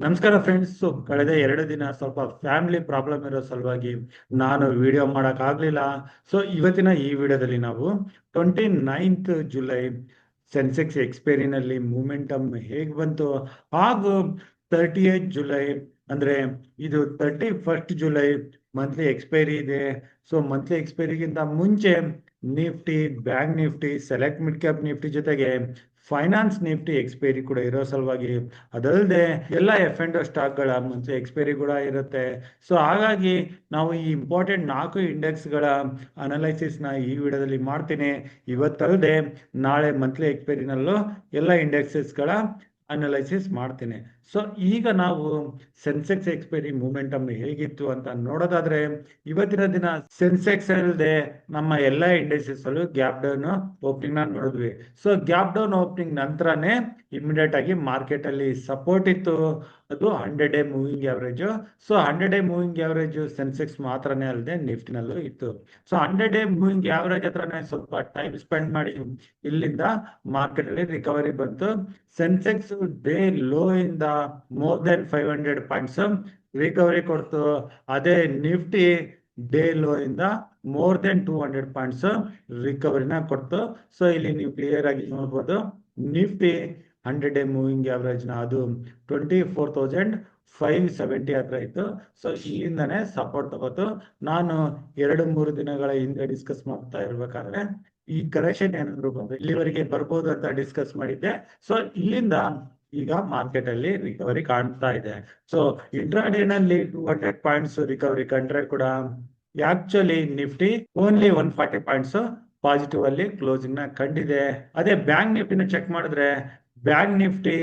ನಮಸ್ಕಾರ ಫ್ರೆಂಡ್ಸ್. ಕಳೆದ 2 ದಿನ ಸ್ವಲ್ಪ ಫ್ಯಾಮಿಲಿ ಪ್ರಾಬ್ಲಮ್ ಇರೋ ಸಲುವಾಗಿ ನಾನು ವಿಡಿಯೋ ಮಾಡಕ್ ಆಗ್ಲಿಲ್ಲ. ಸೊ ಇವತ್ತಿನ ಈ ವಿಡಿಯೋದಲ್ಲಿ ನಾವು 29th ಜುಲೈ ಸೆನ್ಸೆಕ್ಸ್ ಎಕ್ಸ್ಪೈರಿನಲ್ಲಿ ಮೂಮೆಂಟಮ್ ಹೇಗೆ ಬಂತು, ಹಾಗೂ 30th ಜುಲೈ ಅಂದ್ರೆ ಇದು 31st ಜುಲೈ ಮಂತ್ಲಿ ಎಕ್ಸ್ಪೈರಿ ಇದೆ. ಸೊ ಮಂತ್ಲಿ ಎಕ್ಸ್ಪೈರಿಗಿಂತ ಮುಂಚೆ Nifty, bank Nifty, select mid cap Nifty ಜೊತೆಗೆ ಫೈನಾನ್ಸ್ ನಿಫ್ಟಿ ಎಕ್ಸ್ಪೈರಿ ಕೂಡ ಇರೋ ಸಲುವಾಗಿ, ಅದಲ್ಲದೆ ಎಲ್ಲ ಎಫ್ ಅಂಡ್ ಸ್ಟಾಕ್ಗಳ ಮುಂಚೆ ಎಕ್ಸ್ಪೈರಿ ಕೂಡ ಇರುತ್ತೆ. ಸೊ ಹಾಗಾಗಿ ನಾವು ಈ ಇಂಪಾರ್ಟೆಂಟ್ 4 ಇಂಡೆಕ್ಸ್ಗಳ ಅನಲೈಸಿಸ್ನ ಈ ವಿಡಿಯೋದಲ್ಲಿ ಮಾಡ್ತೀನಿ. ಇವತ್ತಲ್ಲದೆ ನಾಳೆ ಮಂತ್ಲಿ ಎಕ್ಸ್ಪೈರಿನಲ್ಲೂ ಎಲ್ಲ ಇಂಡೆಕ್ಸಸ್ಗಳ ಅನಲೈಸಿಸ್ ಮಾಡ್ತೀನಿ. ಸೊ ಈಗ ನಾವು ಸೆನ್ಸೆಕ್ಸ್ ಎಕ್ಸ್ಪೈರಿ ಮೂಮೆಂಟಮ್ ಹೇಗಿತ್ತು ಅಂತ ನೋಡೋದಾದ್ರೆ, ಇವತ್ತಿನ ದಿನ ಸೆನ್ಸೆಕ್ಸ್ ಅಲ್ಲದೆ ನಮ್ಮ ಎಲ್ಲ ಇಂಡೆಕ್ಸಸ್ ಅಲ್ಲೂ ಗ್ಯಾಪ್ ಡೌನ್ ಓಪನಿಂಗ್ ನ ನೋಡಿದ್ವಿ. ಸೊ ಗ್ಯಾಪ್ ಡೌನ್ ಓಪನಿಂಗ್ ನಂತರನೇ ಇಮಿಡಿಯೇಟ್ ಆಗಿ ಮಾರ್ಕೆಟ್ ಅಲ್ಲಿ ಸಪೋರ್ಟ್ ಇತ್ತು. ಅದು 100-day moving average. So 100-day moving average Sensex ಮಾತ್ರನೇ ಅಲ್ಲದೆ ನಿಫ್ಟಿನಲ್ಲೂ ಇತ್ತು. ಸೊ 100-day ಮೂವಿಂಗ್ ಆವರೇಜ್ ಹತ್ರನೇ ಸ್ವಲ್ಪ ಟೈಮ್ ಸ್ಪೆಂಡ್ ಮಾಡಿ ಇಲ್ಲಿಂದ ಮಾರ್ಕೆಟ್ ಅಲ್ಲಿ ರಿಕವರಿ ಬಂತು. ಸೆನ್ಸೆಕ್ಸ್ ಡೇ ಲೋ ಇಂದ ಮೋರ್ ದೆನ್ 500 ಪಾಯಿಂಟ್ಸ್ ರಿಕವರಿ ಕೊಡ್ತು. ಅದೇ ನಿಫ್ಟಿ ಡೇ ಲೋ ಇಂದ ಮೋರ್ ದೆನ್ 200 ಪಾಯಿಂಟ್ಸ್ ರಿಕವರಿನ ಕೊಡ್ತು. ಸೊ ಇಲ್ಲಿ ನೀವು ಕ್ಲಿಯರ್ ಆಗಿ ನೋಡ್ಬೋದು, ನಿಫ್ಟಿ 100-day ಮೂವಿಂಗ್ ಆವರೇಜ್ ನ ಅದು 24,570 ಹತ್ರ ಇತ್ತು. ಸೊ ಇಲ್ಲಿಂದಾನೆ ಸಪೋರ್ಟ್ ತಗೋತು. ನಾನು 2-3 ದಿನಗಳ ಹಿಂದೆ ಡಿಸ್ಕಸ್ ಮಾಡ್ತಾ ಇರ್ಬೇಕಾದ್ರೆ ಈ ಕರೆಕ್ಷನ್ ಏನಾದ್ರು ಬಂದ್ರೆ ಇಲ್ಲಿವರೆಗೆ ಬರ್ಬೋದು ಅಂತ ಡಿಸ್ಕಸ್ ಮಾಡಿದ್ದೆ. ಸೊ ಇಲ್ಲಿಂದ ಈಗ ಮಾರ್ಕೆಟ್ ಅಲ್ಲಿ ರಿಕವರಿ ಕಾಣ್ತಾ ಇದೆ. ಸೊ ಇಂಟ್ರಾಡೇ ನಲ್ಲಿ 200 ಪಾಯಿಂಟ್ಸ್ ರಿಕವರಿ ಕಂಡ್ರೆ ಕೂಡ actually Nifty only 140 points positive ಅಲ್ಲಿ ಕ್ಲೋಸಿಂಗ್ ನ ಕಂಡಿದೆ. ಅದೇ ಬ್ಯಾಂಕ್ ನಿಫ್ಟಿನ ಚೆಕ್ ಮಾಡಿದ್ರೆ, ಬ್ಯಾಂಕ್ ನಿಫ್ಟಿ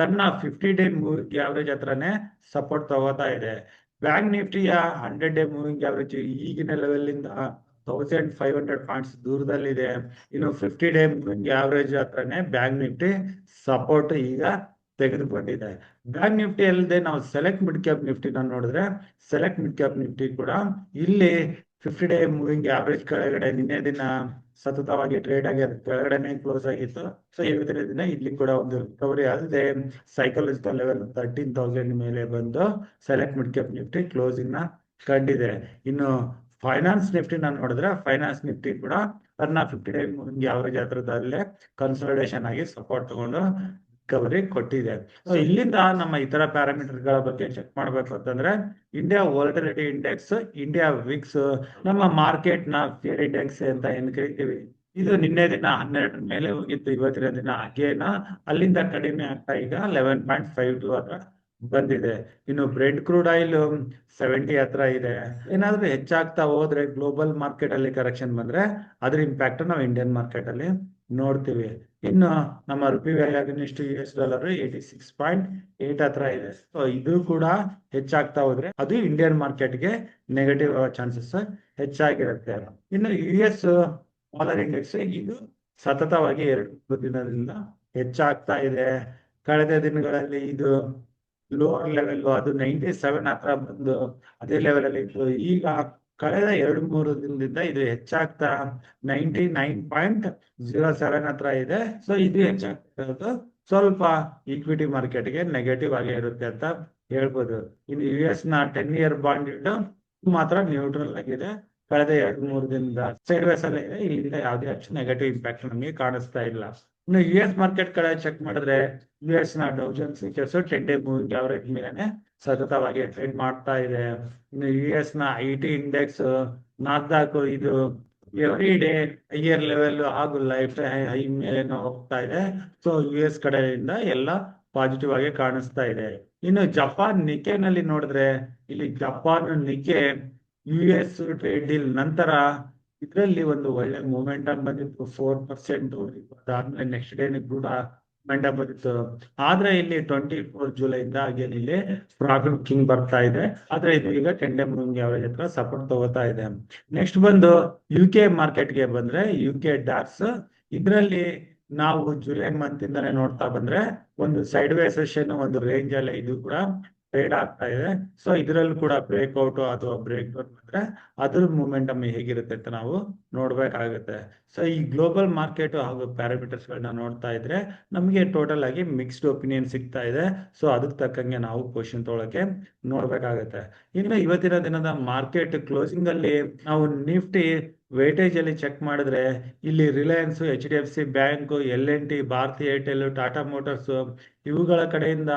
ತನ್ನ 50-day ಮೂವಿಂಗ್ ಆವರೇಜ್ ಹತ್ರನೇ ಸಪೋರ್ಟ್ ತಗೋತಾ ಇದೆ. ಬ್ಯಾಂಕ್ ನಿಫ್ಟಿಯ 100-day ಮೂವಿಂಗ್ ಆವರೇಜ್ ಈಗಿನ ಲೆವೆಲ್ ಇಂದ 1500 ಪಾಯಿಂಟ್ಸ್ ದೂರದಲ್ಲಿದೆ. ಇನ್ನು 50-day ಮೂವಿಂಗ್ ಆವರೇಜ್ ಹತ್ರನೇ ಬ್ಯಾಂಕ್ ನಿಫ್ಟಿ ಸಪೋರ್ಟ್ ಈಗ ತೆಗೆದುಕೊಂಡಿದೆ. ಬ್ಯಾಂಕ್ ನಿಫ್ಟಿ ಅಲ್ಲದೆ ನಾವು ಸೆಲೆಕ್ಟ್ ಮಿಡ್ ಕ್ಯಾಪ್ ನಿಫ್ಟಿನ ನೋಡಿದ್ರೆ, ಸೆಲೆಕ್ಟ್ ಮಿಡ್ ಕ್ಯಾಪ್ ನಿಫ್ಟಿ ಕೂಡ ಇಲ್ಲಿ 50-day ಮೂವಿಂಗ್ ಆವರೇಜ್ ಕೆಳಗಡೆ ನಿನ್ನೆ ದಿನ ಸತತವಾಗಿ ಟ್ರೇಡ್ ಆಗಿ ಕೆಳಗಡೆನೆ ಕ್ಲೋಸ್ ಆಗಿತ್ತು. ಸೊ ಇವತ್ತಿನ ದಿನ ಇಲ್ಲಿ ಕೂಡ ಒಂದು ರಿಕವರಿ ಅಲ್ಲದೆ ಸೈಕಾಲಜಿಕಲ್ ಲೆವೆಲ್ 13,000 ಮೇಲೆ ಬಂದು select mid cap Nifty closing ನ ಕಂಡಿದೆ. ಇನ್ನು ಫೈನಾನ್ಸ್ ನಿಫ್ಟಿ ನಾನು ನೋಡಿದ್ರೆ, ಫೈನಾನ್ಸ್ ನಿಫ್ಟಿ ಕೂಡ ತನ್ನ 50-day ಮೂವಿಂಗ್ ಆವರೇಜ್ ಹತ್ರದಲ್ಲೇ ಕನ್ಸಲ್ಟೇಷನ್ ಆಗಿ ಸಪೋರ್ಟ್ ತಗೊಂಡು ರಿಕವರಿ ಕೊಟ್ಟಿದೆ. ಸೊ ಇಲ್ಲಿಂದ ನಮ್ಮ ಇತರ ಪ್ಯಾರಾಮೀಟರ್ ಗಳ ಬಗ್ಗೆ ಚೆಕ್ ಮಾಡ್ಬೇಕು ಅಂತಂದ್ರೆ, ಇಂಡಿಯಾ ವೋಲಟಿಲಿಟಿ ಇಂಡೆಕ್ಸ್, ಇಂಡಿಯಾ ವಿಕ್ಸ್, ನಮ್ಮ ಮಾರ್ಕೆಟ್ ನ ಫಿಯರ್ ಇಂಡೆಕ್ಸ್ ಅಂತ ಏನ್ ಕರಿತೀವಿ, ಇದು ನಿನ್ನೆ ದಿನ 12 ಮೇಲೆ ಹೋಗಿತ್ತು. ಇವತ್ತಿನ ದಿನ ಹಾಗೇನ ಅಲ್ಲಿಂದ ಕಡಿಮೆ ಆಗ್ತಾ ಈಗ 11.52 ಹತ್ರ ಬಂದಿದೆ. ಇನ್ನು ಬ್ರೆಡ್ ಕ್ರೂಡ್ ಆಯಿಲ್ 70 ಹತ್ರ ಇದೆ. ಏನಾದ್ರೂ ಹೆಚ್ಚಾಗ್ತಾ ಹೋದ್ರೆ ಗ್ಲೋಬಲ್ ಮಾರ್ಕೆಟ್ ಅಲ್ಲಿ ಕರೆಕ್ಷನ್ ಬಂದ್ರೆ ಅದ್ರ ಇಂಪ್ಯಾಕ್ಟ್ ನಾವು ಇಂಡಿಯನ್ ಮಾರ್ಕೆಟ್ ಅಲ್ಲಿ ನೋಡ್ತೀವಿ. ಇನ್ನು ನಮ್ಮ rupee value against US dollar 86.8 ಹತ್ರ ಇದೆ. ಸೊ ಇದು ಕೂಡ ಹೆಚ್ಚಾಗ್ತಾ ಹೋದ್ರೆ ಅದು ಇಂಡಿಯನ್ ಮಾರ್ಕೆಟ್ಗೆ ನೆಗೆಟಿವ್ ಚಾನ್ಸಸ್ ಹೆಚ್ಚಾಗಿರುತ್ತೆ. ಇನ್ನು US ಡಾಲರ್ ಇಂಡೆಕ್ಸ್ ಇದು ಸತತವಾಗಿ 2 ದಿನದಿಂದ ಹೆಚ್ಚಾಗ್ತಾ ಇದೆ. ಕಳೆದ ದಿನಗಳಲ್ಲಿ ಇದು ಲೋವರ್ ಲೆವೆಲ್ ಅದು 97 ಹತ್ರ ಬಂದು ಅದೇ ಲೆವೆಲ್ ಅಲ್ಲಿ ಇತ್ತು. ಈಗ ಕಳೆದ 2-3 ದಿನದಿಂದ ಇದು ಹೆಚ್ಚಾಗ್ತಾ 99.07 ಹತ್ರ ಇದೆ. ಸೊ ಇದು ಹೆಚ್ಚಾಗ್ತಾ ಸ್ವಲ್ಪ ಈಕ್ವಿಟಿ ಮಾರ್ಕೆಟ್ಗೆ ನೆಗೆಟಿವ್ ಆಗಿ ಇರುತ್ತೆ ಅಂತ ಹೇಳ್ಬೋದು. ಇನ್ನು US ನ 10-year ಬಾಂಡ್ ಮಾತ್ರ ನ್ಯೂಟ್ರಲ್ ಆಗಿದೆ. ಕಳೆದ 2-3 ದಿನದಿಂದ ಸೈಡ್ ವೇಸ್ ಅಲ್ಲಿ ಇದೆ. ಇಲ್ಲಿಂದ ಯಾವುದೇ ಅಷ್ಟು ನೆಗೆಟಿವ್ ಇಂಪ್ಯಾಕ್ಟ್ ನಮಗೆ ಕಾಣಿಸ್ತಾ ಇಲ್ಲ. ಇನ್ನು US ಮಾರ್ಕೆಟ್ ಕಡೆ ಚೆಕ್ ಮಾಡಿದ್ರೆ, US ನ Dow Jones futures 10-day moving average ಮೇಲೆ ಸತತವಾಗಿ ಟ್ರೇಡ್ ಮಾಡ್ತಾ ಇದೆ. ಇನ್ನು US ನ IT ಇಂಡೆಕ್ಸ್ ನಾಸ್ಡಾಕ್ ಇದು ಎವ್ರಿ ಡೇ ಹೈಯರ್ ಲೆವೆಲ್ ಹಾಗೂ ಲೈಫ್ ಹೈ ಮೇಲೆ ಹೋಗ್ತಾ ಇದೆ. ಸೊ US ಕಡೆಯಿಂದ ಎಲ್ಲ ಪಾಸಿಟಿವ್ ಆಗಿ ಕಾಣಿಸ್ತಾ ಇದೆ. ಇನ್ನು ಜಪಾನ್ ನಿಕ್ಕೆ ನಲ್ಲಿ ನೋಡಿದ್ರೆ, ಇಲ್ಲಿ ಜಪಾನ್ ನಿಕ್ಕೆ US ಟ್ರೇಡ್ ಡೀಲ್ ನಂತರ ಇದರಲ್ಲಿ ಒಂದು ಒಳ್ಳೆ ಮೂಮೆಂಟಮ್ ಬಂದಿತ್ತು. 4% ಅದಾದ್ಮೇಲೆ ನೆಕ್ಸ್ಟ್ ಡೇ ಕೂಡ ಮೂಮೆಂಟಮ್ ಬಂದಿತ್ತು. ಆದ್ರೆ ಇಲ್ಲಿ 24 ಜುಲೈ ಇಂದ ಹಾಗೇನೆ ಇಲ್ಲಿ ಪ್ರಾಫಿಟ್ ಬುಕಿಂಗ್ ಬರ್ತಾ ಇದೆ. ಆದ್ರೆ ಇದು ಈಗ 10-day ಮೂವಿಂಗ್ ಆವರೇಜ್ ಹತ್ರ ಸಪೋರ್ಟ್ ತಗೋತಾ ಇದೆ. ನೆಕ್ಸ್ಟ್ ಬಂದು UK ಮಾರ್ಕೆಟ್ಗೆ ಬಂದ್ರೆ, UK ಡಾಕ್ಸ್ ಇದರಲ್ಲಿ ನಾವು ಜುಲೈ ಮಂತ್ ಇಂದಾನೆ ನೋಡ್ತಾ ಬಂದ್ರೆ ಒಂದು ಸೈಡ್ ವೇ ಸೆಷನ್ ಒಂದು ರೇಂಜ್ ಅಲ್ಲೇ ಇದು ಕೂಡ ಟ್ರೇಡ್ ಆಗ್ತಾ ಇದೆ. ಸೊ ಇದರಲ್ಲೂ ಕೂಡ ಬ್ರೇಕ್ಔಟ್ ಅಥವಾ ಬ್ರೇಕ್ ಡೌನ್ ಬಂದ್ರೆ ಅದ್ರ ಮೂಮೆಂಟಮ್ ಹೇಗಿರುತ್ತೆ ಅಂತ ನಾವು ನೋಡ್ಬೇಕಾಗುತ್ತೆ. ಸೊ ಈ ಗ್ಲೋಬಲ್ ಮಾರ್ಕೆಟ್ ಹಾಗೂ ಪ್ಯಾರಾಮೀಟರ್ಸ್ ಗಳನ್ನ ನೋಡ್ತಾ ಇದ್ರೆ ನಮಗೆ ಟೋಟಲ್ ಆಗಿ ಮಿಕ್ಸ್ಡ್ ಒಪಿನಿಯನ್ ಸಿಗ್ತಾ ಇದೆ. ಸೊ ಅದಕ್ಕೆ ತಕ್ಕಂಗೆ ನಾವು ಪೊಸಿಷನ್ ತೊಗೊಳಕ್ಕೆ ನೋಡ್ಬೇಕಾಗುತ್ತೆ. ಇನ್ನು ಇವತ್ತಿನ ದಿನದ ಮಾರ್ಕೆಟ್ ಕ್ಲೋಸಿಂಗ್ ಅಲ್ಲಿ ನಾವು ನಿಫ್ಟಿ ವೇಟೇಜ್ ಅಲ್ಲಿ ಚೆಕ್ ಮಾಡಿದ್ರೆ ಇಲ್ಲಿ Reliance, HDFC bank, L&T, Bharti Airtel, Tata Motors ಇವುಗಳ ಕಡೆಯಿಂದ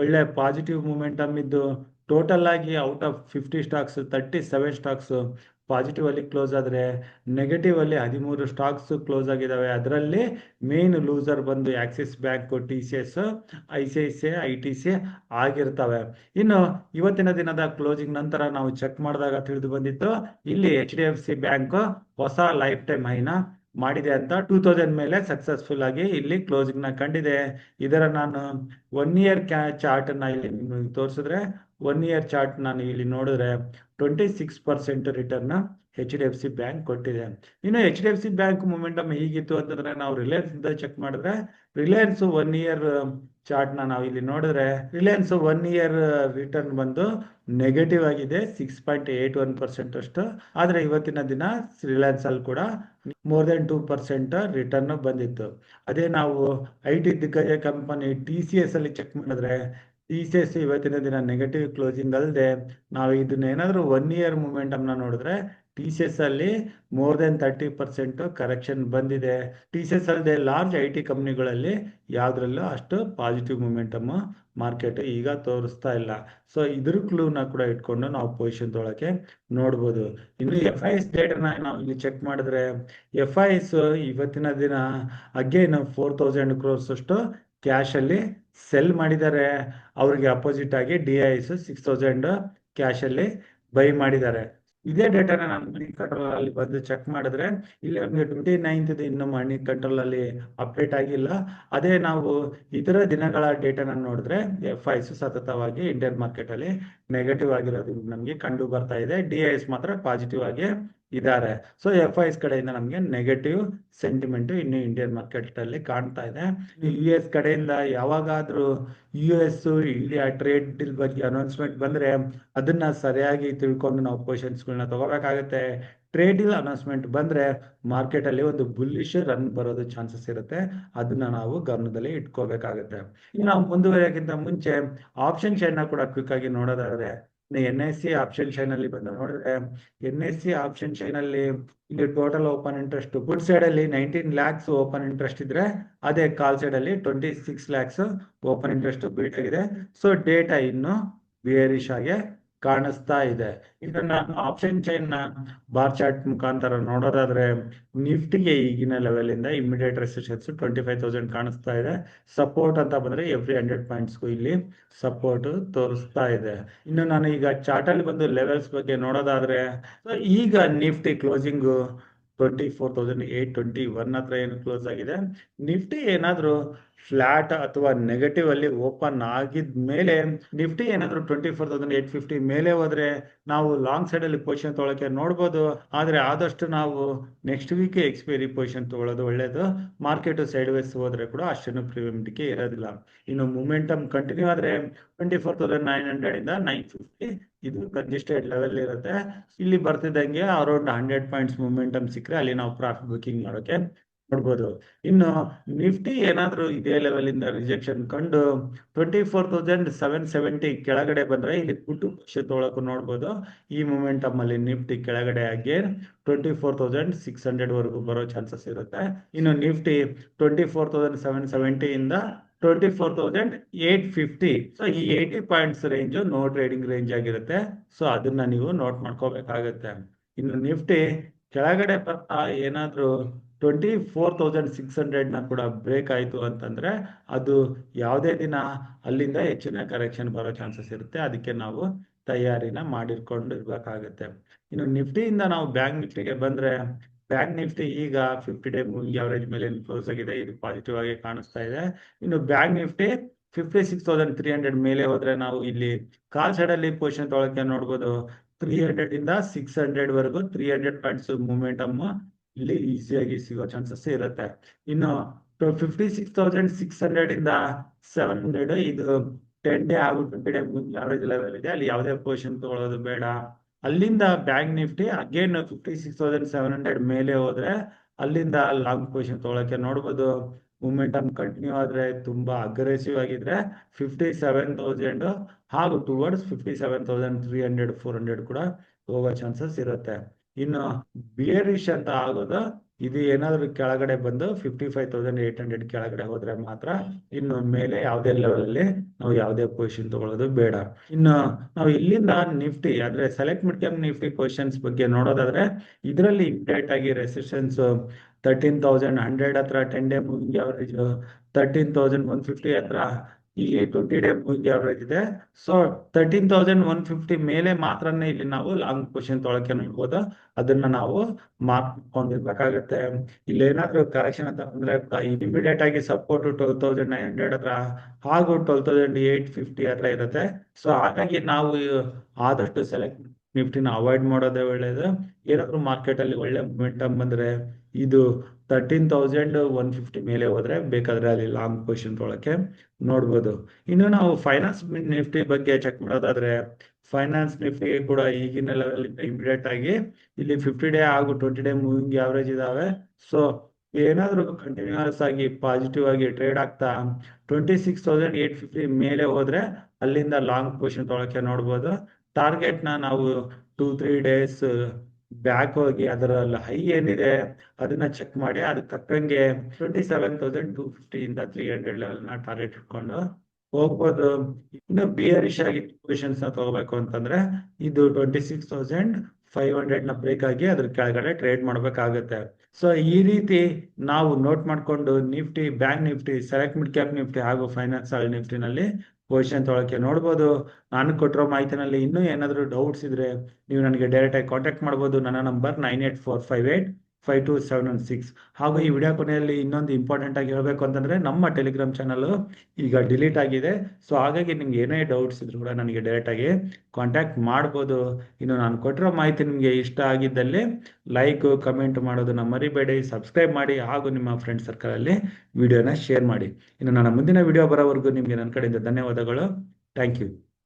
ಒಳ್ಳೆ ಪಾಸಿಟಿವ್ ಮೂಮೆಂಟಮ್ ಇದ್ದು ಟೋಟಲ್ ಆಗಿ out of 50 stocks 37 stocks positive ಅಲ್ಲಿ ಕ್ಲೋಸ್ ಆದ್ರೆ ನೆಗೆಟಿವ್ ಅಲ್ಲಿ 13 ಸ್ಟಾಕ್ಸ್ ಕ್ಲೋಸ್ ಆಗಿದಾವೆ. ಅದರಲ್ಲಿ ಮೇನ್ ಲೂಸರ್ ಬಂದು Axis bank, TCS, ICICI, ITC ಆಗಿರ್ತವೆ. ಇನ್ನು ಇವತ್ತಿನ ದಿನದ ಕ್ಲೋಸಿಂಗ್ ನಂತರ ನಾವು ಚೆಕ್ ಮಾಡಿದಾಗ ತಿಳಿದು ಬಂದಿತ್ತು ಇಲ್ಲಿ HDFC ಬ್ಯಾಂಕ್ ಹೊಸ ಲೈಫ್ ಟೈಮ್ ಹೈನ ಮಾಡಿದೆ ಅಂತ 2000 ಮೇಲೆ ಸಕ್ಸಸ್ಫುಲ್ ಆಗಿ ಇಲ್ಲಿ ಕ್ಲೋಸಿಂಗ್ ನ ಕಂಡಿದೆ. ಇದರ ನಾನು 1 ಇಯರ್ ಚಾರ್ಟ್ ನ ಇಲ್ಲಿ ತೋರಿಸಿದ್ರೆ 1 ಇಯರ್ ಚಾರ್ಟ್ ನಾನು ಇಲ್ಲಿ ನೋಡಿದ್ರೆ 26% ರಿಟರ್ನ್ HDFC ಬ್ಯಾಂಕ್ ಕೊಟ್ಟಿದೆ. ಇನ್ನು HDFC ಬ್ಯಾಂಕ್ ಮೂಮೆಂಟಮ್ ಹೀಗಿತ್ತು ಅಂತಂದ್ರೆ ನಾವು ರಿಲಯನ್ಸ್ ಇಂದ ಚೆಕ್ ಮಾಡಿದ್ರೆ ರಿಲಯನ್ಸ್ 1 ಇಯರ್ ಚಾರ್ಟ್ ನಾವು ಇಲ್ಲಿ ನೋಡಿದ್ರೆ ರಿಲಯನ್ಸ್ 1 ಇಯರ್ ರಿಟರ್ನ್ ಬಂದು ನೆಗೆಟಿವ್ ಆಗಿದೆ 6.81% ಅಷ್ಟು. ಆದ್ರೆ ಇವತ್ತಿನ ದಿನ ರಿಲಯನ್ಸ್ ಅಲ್ಲಿ ಕೂಡ ಮೋರ್ ದೆನ್ 2% ರಿಟರ್ನ್ ಬಂದಿತ್ತು. ಅದೇ ನಾವು IT ದಿಗ್ಗಜ ಕಂಪನಿ TCS ಅಲ್ಲಿ ಚೆಕ್ ಮಾಡಿದ್ರೆ TCS ಇವತ್ತಿನ ದಿನ ನೆಗೆಟಿವ್ ಕ್ಲೋಸಿಂಗ್ ಅಲ್ಲದೆ ನಾವು ಇದನ್ನ ಏನಾದ್ರು 1 ಇಯರ್ ಮೂಮೆಂಟಮ್ ನ ನೋಡಿದ್ರೆ TCS ಅಲ್ಲಿ ಮೋರ್ ದೆನ್ 30% ಕರೆಕ್ಷನ್ ಬಂದಿದೆ. TCS ಅಲ್ಲದೆ ಲಾರ್ಜ್ IT ಕಂಪ್ನಿಗಳಲ್ಲಿ ಯಾವ್ದ್ರಲ್ಲೂ ಅಷ್ಟು ಪಾಸಿಟಿವ್ ಮೂಮೆಂಟಮ್ ಮಾರ್ಕೆಟ್ ಈಗ ತೋರಿಸ್ತಾ ಇಲ್ಲ. ಸೊ ಇದ್ರ ಕ್ಲೂನ ಕೂಡ ಇಟ್ಕೊಂಡು ನಾವು ಪೊಸಿಷನ್ ತೊಗೊಳಕ್ಕೆ ನೋಡ್ಬೋದು. ಇನ್ನು FIS ಡೇಟಾನ ನಾವು ಇಲ್ಲಿ ಚೆಕ್ ಮಾಡಿದ್ರೆ FIS ಇವತ್ತಿನ ದಿನ ಅಗೇನ್ 4000 crores ಅಷ್ಟು ಕ್ಯಾಶ್ ಅಲ್ಲಿ ಸೆಲ್ ಮಾಡಿದ್ದಾರೆ. ಅವ್ರಿಗೆ ಅಪೋಸಿಟ್ ಆಗಿ DIS 6000 ಕ್ಯಾಶ್ ಅಲ್ಲಿ ಬೈ ಮಾಡಿದ್ದಾರೆ. ಇದೇ ಡೇಟಾನ ನಾನು ಮನಿ ಕಂಟ್ರೋಲ್ ಅಲ್ಲಿ ಬಂದು ಚೆಕ್ ಮಾಡಿದ್ರೆ ಇಲ್ಲಿ ನಮಗೆ 29th ಇನ್ನು ಮನಿ ಕಂಟ್ರೋಲ್ ಅಲ್ಲಿ ಅಪ್ಡೇಟ್ ಆಗಿಲ್ಲ. ಅದೇ ನಾವು ಇತರ ದಿನಗಳ ಡೇಟಾನ ನೋಡಿದ್ರೆ FIS ಸತತವಾಗಿ ಇಂಡಿಯನ್ ಮಾರ್ಕೆಟ್ ಅಲ್ಲಿ ನೆಗೆಟಿವ್ ಆಗಿರೋದು ನಮಗೆ ಕಂಡು ಬರ್ತಾ ಇದೆ. DIS ಮಾತ್ರ ಪಾಸಿಟಿವ್ ಆಗಿ ಇದ್ದಾರೆ. ಸೊ FIS ಕಡೆಯಿಂದ ನಮಗೆ ನೆಗೆಟಿವ್ ಸೆಂಟಿಮೆಂಟ್ ಇನ್ನು ಇಂಡಿಯನ್ ಮಾರ್ಕೆಟ್ ಅಲ್ಲಿ ಕಾಣ್ತಾ ಇದೆ. US ಕಡೆಯಿಂದ ಯಾವಾಗಾದ್ರೂ US ಇಂಡಿಯಾ ಟ್ರೇಡ್ ಡೀಲ್ ಬಗ್ಗೆ ಅನೌನ್ಸ್ಮೆಂಟ್ ಬಂದ್ರೆ ಅದನ್ನ ಸರಿಯಾಗಿ ತಿಳ್ಕೊಂಡು ನಾವು ಪೊಸಿಷನ್ಸ್ ಗಳನ್ನ ತಗೋಬೇಕಾಗುತ್ತೆ. ಟ್ರೇಡ್ ಡೀಲ್ ಅನೌನ್ಸ್ಮೆಂಟ್ ಬಂದ್ರೆ ಮಾರ್ಕೆಟ್ ಅಲ್ಲಿ ಒಂದು ಬುಲ್ಲಿಶ್ ರನ್ ಬರೋದು ಚಾನ್ಸಸ್ ಇರುತ್ತೆ. ಅದನ್ನ ನಾವು ಗಮನದಲ್ಲಿ ಇಟ್ಕೋಬೇಕಾಗುತ್ತೆ. ಇನ್ನು ನಾವು ಮುಂದುವರಿಯೋಕ್ಕಿಂತ ಮುಂಚೆ ಆಪ್ಷನ್ ಚೈನ್ ಕೂಡ ಕ್ವಿಕ್ ಆಗಿ ನೋಡೋದಾದ್ರೆ NSE ಆಪ್ಷನ್ ಚೈನ್ ಅಲ್ಲಿ ಬಂದು ನೋಡಿದ್ರೆ NSE ಆಪ್ಷನ್ ಚೈನ್ ಅಲ್ಲಿ ಇಲ್ಲಿ total open interest good side ಅಲ್ಲಿ 19 lakhs ಓಪನ್ ಇಂಟ್ರೆಸ್ಟ್ ಇದ್ರೆ ಅದೇ ಕಾಲ್ ಸೈಡ್ ಅಲ್ಲಿ 26 lakhs ಓಪನ್ ಇಂಟ್ರೆಸ್ಟ್ ಬಿಲ್ಟ್ ಆಗಿದೆ. ಸೊ ಡೇಟಾ ಇನ್ನು ಬೇರಿಶ್ ಆಗಿ ಕಾಣಿಸ್ತಾ ಇದೆ. ಇದನ್ನ ಆಪ್ಷನ್ ಚೈನ್ ನ ಬಾರ್ ಚಾರ್ಟ್ ಮುಖಾಂತರ ನೋಡೋದಾದ್ರೆ ನಿಫ್ಟಿಗೆ ಈಗಿನ ಲೆವೆಲ್ ಇಂದ ಇಮಿಡಿಯೇಟ್ ರೆಸಿಸ್ಟೆನ್ಸ್ 25,000 ಕಾಣಿಸ್ತಾ ಇದೆ. ಸಪೋರ್ಟ್ ಅಂತ ಬಂದ್ರೆ ಎವ್ರಿ 100 ಪಾಯಿಂಟ್ಸ್ಗೂ ಇಲ್ಲಿ ಸಪೋರ್ಟ್ ತೋರಿಸ್ತಾ ಇದೆ. ಇನ್ನು ನಾನು ಈಗ ಚಾರ್ಟ್ ಅಲ್ಲಿ ಬಂದು ಲೆವೆಲ್ಸ್ ಬಗ್ಗೆ ನೋಡೋದಾದ್ರೆ ಈಗ ನಿಫ್ಟಿ ಕ್ಲೋಸಿಂಗ್ 24,821 ಹತ್ರ ಏನು ಕ್ಲೋಸ್ ಆಗಿದೆ. ನಿಫ್ಟಿ ಏನಾದ್ರು ಫ್ಲಾಟ್ ಅಥವಾ ನೆಗೆಟಿವ್ ಅಲ್ಲಿ ಓಪನ್ ಆಗಿದ್ಮೇಲೆ ನಿಫ್ಟಿ ಏನಾದ್ರು 24,850 ಮೇಲೆ ಹೋದ್ರೆ ನಾವು ಲಾಂಗ್ ಸೈಡ್ ಅಲ್ಲಿ ಪೊಸಿಷನ್ ತೊಗೊಳಕ್ಕೆ ನೋಡ್ಬೋದು. ಆದ್ರೆ ಆದಷ್ಟು ನಾವು ನೆಕ್ಸ್ಟ್ ವೀಕ್ ಎಕ್ಸ್ಪೈರಿ ಪೊಸಿಷನ್ ತಗೊಳ್ಳೋದು ಒಳ್ಳೇದು. ಮಾರ್ಕೆಟ್ ಸೈಡ್ ವೇಸ್ ಹೋದ್ರೆ ಕೂಡ ಅಷ್ಟೇನು ಪ್ರಿವೆಂಟಿಗೆ ಇರೋದಿಲ್ಲ. ಇನ್ನು ಮೂಮೆಂಟಮ್ ಕಂಟಿನ್ಯೂ ಆದ್ರೆ 24,900 ಇಂದ 950 ಇದು ಕನ್ಸಿಸ್ಟೆಂಟ್ ಲೆವೆಲ್ ಇರುತ್ತೆ. ಇಲ್ಲಿ ಬರ್ತಿದ್ದಂಗೆ ಅರೌಂಡ್ 100 ಪಾಯಿಂಟ್ಸ್ ಮೂಮೆಂಟಮ್ ಸಿಕ್ಕರೆ ಅಲ್ಲಿ ನಾವು ಪ್ರಾಫಿಟ್ ಬುಕಿಂಗ್ ಮಾಡೋಕೆ ನೋಡ್ಬೋದು. ಇನ್ನು ನಿಫ್ಟಿ ಏನಾದ್ರೂ ಇದೇ ಲೆವೆಲ್ ಇಂದ ರಿಜೆಕ್ಷನ್ ಕಂಡು 24,770 ಕೆಳಗಡೆ ಬಂದ್ರೆ ಇಲ್ಲಿ ಪುಟ್ಟು ಪೊಸಿಷನ್ ತೊಗೊಳಕ್ಕೂ ನೋಡ್ಬೋದು. ಈ ಮೂಮೆಂಟಮ್ ಅಲ್ಲಿ ನಿಫ್ಟಿ ಕೆಳಗಡೆ ಅಗೇನ್ 24,600 ವರೆಗೂ ಬರೋ ಚಾನ್ಸಸ್ ಇರುತ್ತೆ. ಇನ್ನು ನಿಫ್ಟಿ 24,770 ಇಂದ 24,850 ಸೊ ಈ 80 points range no trading range ಆಗಿರುತ್ತೆ. ಸೊ ಅದನ್ನ ನೀವು ನೋಟ್ ಮಾಡ್ಕೋಬೇಕಾಗತ್ತೆ. ಇನ್ನು ನಿಫ್ಟಿ ಕೆಳಗಡೆ ಬರ್ತಾ ಏನಾದ್ರೂ 24,600 ನ ಕೂಡ ಬ್ರೇಕ್ ಆಯ್ತು ಅಂತಂದ್ರೆ ಅದು ಯಾವುದೇ ದಿನ ಅಲ್ಲಿಂದ ಹೆಚ್ಚಿನ ಕರೆಕ್ಷನ್ ಬರೋ ಚಾನ್ಸಸ್ ಇರುತ್ತೆ. ಅದಕ್ಕೆ ನಾವು ತಯಾರಿನ ಮಾಡಿರ್ಕೊಂಡು ಇರ್ಬೇಕಾಗತ್ತೆ. ಇನ್ನು ನಿಫ್ಟಿಯಿಂದ ನಾವು ಬ್ಯಾಂಕ್ ನಿಫ್ಟಿಗೆ ಬಂದ್ರೆ ಬ್ಯಾಂಕ್ ನಿಫ್ಟಿ ಈಗ 50 ಡೇ ಮೂವಿಂಗ್ ಅವರೇಜ್ ಮೇಲೆ ಕ್ಲೋಸ್ ಆಗಿದೆ. ಇದು ಪಾಸಿಟಿವ್ ಆಗಿ ಕಾಣಿಸ್ತಾ ಇದೆ. ಇನ್ನು ಬ್ಯಾಂಕ್ ನಿಫ್ಟಿ 56,300 ಮೇಲೆ ಹೋದ್ರೆ ನಾವು ಇಲ್ಲಿ ಕಾಲ್ ಸೈಡ್ ಅಲ್ಲಿ ಪೊಸಿಷನ್ ತೊಗೊಳಕ್ಕೆ ನೋಡ್ಬೋದು. 300 ಇಂದ 600 ವರೆಗೂ 300 ಪಾಯಿಂಟ್ಸ್ ಮೂಮೆಂಟಮ್ ಇಲ್ಲಿ ಈಸಿಯಾಗಿ ಸಿಗೋ ಚಾನ್ಸಸ್ ಇರುತ್ತೆ. ಇನ್ನು 56,600 ಇಂದ 700 ಇದು 10 ಡೇ ಹಾಗೂ 20 ಡೇ ಅವರೇಜ್ ಲೆವೆಲ್ ಇದೆ, ಅಲ್ಲಿ ಯಾವುದೇ ಪೊಸಿಷನ್ ತಗೊಳ್ಳೋದು ಬೇಡ. ಅಲ್ಲಿಂದ ಬ್ಯಾಂಕ್ ನಿಫ್ಟಿ ಅಗೇನ್ 56,700 ಮೇಲೆ ಹೋದ್ರೆ ಅಲ್ಲಿಂದ ಲಾಂಗ್ ಪೊಸಿಷನ್ ತಗೊಳಕ್ಕೆ ನೋಡ್ಬೋದು. ಮೂಮೆಂಟಮ್ ಕಂಟಿನ್ಯೂ ಆದ್ರೆ ತುಂಬಾ ಅಗ್ರೆಸಿವ್ ಆಗಿದ್ರೆ 57,000 ಹಾಗೂ ಟುವರ್ಡ್ಸ್ 57,300 400 ಕೂಡ ಹೋಗೋ ಚಾನ್ಸಸ್ ಇರುತ್ತೆ. ಇನ್ನು ಬಿಯರಿಶ್ ಅಂತ ಆಗೋದು ಇದು ಏನಾದ್ರು ಕೆಳಗಡೆ ಬಂದು 55,800 ಕೆಳಗಡೆ ಹೋದ್ರೆ ಮಾತ್ರ, ಇನ್ನು ಮೇಲೆ ಯಾವುದೇ ಲೆವೆಲ್ ಅಲ್ಲಿ ನಾವು ಯಾವುದೇ ಪೊಸಿಷನ್ ತಗೊಳ್ಳೋದು ಬೇಡ. ಇನ್ನು ನಾವು ಇಲ್ಲಿಂದ ನಿಫ್ಟಿ ಅಂದ್ರೆ select mid cap Nifty positions ಬಗ್ಗೆ ನೋಡೋದಾದ್ರೆ ಇದರಲ್ಲಿ ಇಮಿಡಿಯೇಟ್ ಆಗಿ ರೆಸಿಸ್ಟೆನ್ಸ್ 13,100 ಹತ್ರ 10 ಡೇ ಮೂವಿಂಗ್ ಅವರೇಜ್, 13,150 ಹತ್ರ ಇಲ್ಲಿ 20 ಡೇ ಮೂವಿಂಗ್ ಅವರೇಜ್ ಇದೆ. ಸೊ 13,150 ಮೇಲೆ ಮಾತ್ರನೇ ಇಲ್ಲಿ ನಾವು ಲಾಂಗ್ ಪೊಸಿಷನ್ ತೊಳಕ್ಕೆ ನೋಡ್ಬೋದು. ಅದನ್ನ ನಾವು ಮಾಡ್ಕೊಂಡಿರ್ಬೇಕಾಗತ್ತೆ. ಇಲ್ಲಿ ಏನಾದ್ರು ಕರೆಕ್ಷನ್ ಅಂತ ಅಂದ್ರೆ ಇಮಿಡಿಯೇಟ್ ಆಗಿ ಸಪೋರ್ಟ್ 12,900 ಹತ್ರ ಹಾಗೂ 12,850 ಹತ್ರ ಇರುತ್ತೆ. ಸೊ ಹಾಗಾಗಿ ನಾವು ಆದಷ್ಟು ಸೆಲೆಕ್ಟ್ ನಿಫ್ಟಿನ ಅವಾಯ್ಡ್ ಮಾಡೋದೇ ಒಳ್ಳೇದು. ಏನಾದ್ರು ಮಾರ್ಕೆಟ್ ಅಲ್ಲಿ ಒಳ್ಳೆ ಮೊಮೆಂಟಮ್ ಬಂದ್ರೆ ಇದು 13,150 ಮೇಲೆ ಹೋದ್ರೆ ಬೇಕಾದ್ರೆ ಅಲ್ಲಿ ಲಾಂಗ್ ಪೊಸಿಷನ್ ತೊಳಕ್ಕೆ ನೋಡ್ಬೋದು. ಇನ್ನು ನಾವು ಫೈನಾನ್ಸ್ ನಿಫ್ಟಿ ಬಗ್ಗೆ ಚೆಕ್ ಮಾಡೋದಾದ್ರೆ ಫೈನಾನ್ಸ್ ನಿಫ್ಟಿ ಕೂಡ ಈಗಿನ ಲೆವೆಲ್ ಇಮಿಡಿಯೇಟ್ ಆಗಿ ಇಲ್ಲಿ 50 ಡೇ ಹಾಗೂ 20 ಡೇ ಮೂವಿಂಗ್ ಅವರೇಜ್ ಇದಾವೆ. ಸೊ ಏನಾದ್ರು ಕಂಟಿನ್ಯೂಸ್ ಆಗಿ ಪಾಸಿಟಿವ್ ಆಗಿ ಟ್ರೇಡ್ ಆಗ್ತಾ 26,850 ಮೇಲೆ ಹೋದ್ರೆ ಅಲ್ಲಿಂದ ಲಾಂಗ್ ಪೊಸಿಷನ್ ತೊಳಕ್ಕೆ ನೋಡ್ಬೋದು. ಟಾರ್ಗೆಟ್ ನಾವು 2-3 ಡೇಸ್ ಬ್ಯಾಕ್ ಹೋಗಿ ಅದರಲ್ಲಿ ಹೈ ಏನಿದೆ ಅದನ್ನ ಚೆಕ್ ಮಾಡಿ ಅದಕ್ಕೆ ತಕ್ಕಂಗೆ 27,250 ಇಂದ 300 ಲೆವೆಲ್ ನ ಟಾರ್ಗೆಟ್ ಇಟ್ಕೊಂಡು ಹೋಗ್ಬೋದು. ಇನ್ನು ಬಿಯರಿಶ್ ಆಗಿ ಪೊಸಿಷನ್ಸ್ ನ ತಗೋಬೇಕು ಅಂತಂದ್ರೆ ಇದು 26,500 ನ ಬ್ರೇಕ್ ಆಗಿ ಅದ್ರ ಕೆಳಗಡೆ ಟ್ರೇಡ್ ಮಾಡ್ಬೇಕಾಗತ್ತೆ. ಸೊ ಈ ರೀತಿ ನಾವು ನೋಟ್ ಮಾಡ್ಕೊಂಡು Nifty, bank Nifty, select mid cap Nifty ಹಾಗೂ ಫೈನಾನ್ಸಿಯಲ್ ನಿಫ್ಟಿನಲ್ಲಿ ಪೊಸಿಷನ್ ತೊಳಕ್ಕೆ ನೋಡ್ಬೋದು. ನಾನು ಕೊಟ್ಟಿರೋ ಮಾಹಿತಿನಲ್ಲಿ ಇನ್ನೂ ಏನಾದರೂ ಡೌಟ್ಸ್ ಇದ್ರೆ ನೀವು ನನಗೆ ಡೈರೆಕ್ಟ್ ಆಗಿ ಕಾಂಟ್ಯಾಕ್ಟ್ ಮಾಡ್ಬೋದು. ನನ್ನ ನಂಬರ್ 9845852716. ಹಾಗೂ ಈ ವಿಡಿಯೋ ಕೊನೆಯಲ್ಲಿ ಇನ್ನೊಂದು ಇಂಪಾರ್ಟೆಂಟ್ ಆಗಿ ಹೇಳಬೇಕು ಅಂತಂದ್ರೆ ನಮ್ಮ ಟೆಲಿಗ್ರಾಮ್ ಚಾನಲ್ ಈಗ ಡಿಲೀಟ್ ಆಗಿದೆ. ಸೊ ಹಾಗಾಗಿ ನಿಮ್ಗೆ ಏನೇ ಡೌಟ್ಸ್ ಇದ್ರು ಕೂಡ ನನಗೆ ಡೈರೆಕ್ಟ್ ಆಗಿ ಕಾಂಟ್ಯಾಕ್ಟ್ ಮಾಡ್ಬೋದು. ಇನ್ನು ನಾನು ಕೊಟ್ಟಿರೋ ಮಾಹಿತಿ ನಿಮಗೆ ಇಷ್ಟ ಆಗಿದ್ದಲ್ಲಿ ಲೈಕ್, ಕಮೆಂಟ್ ಮಾಡೋದನ್ನ ಮರಿಬೇಡಿ. ಸಬ್ಸ್ಕ್ರೈಬ್ ಮಾಡಿ ಹಾಗೂ ನಿಮ್ಮ ಫ್ರೆಂಡ್ ಸರ್ಕಲ್ ಅಲ್ಲಿ ವಿಡಿಯೋನ ಶೇರ್ ಮಾಡಿ. ಇನ್ನು ನನ್ನ ಮುಂದಿನ ವಿಡಿಯೋ ಬರೋವರೆಗೂ ನಿಮಗೆ ನನ್ನ ಕಡೆಯಿಂದ ಧನ್ಯವಾದಗಳು. Thank you.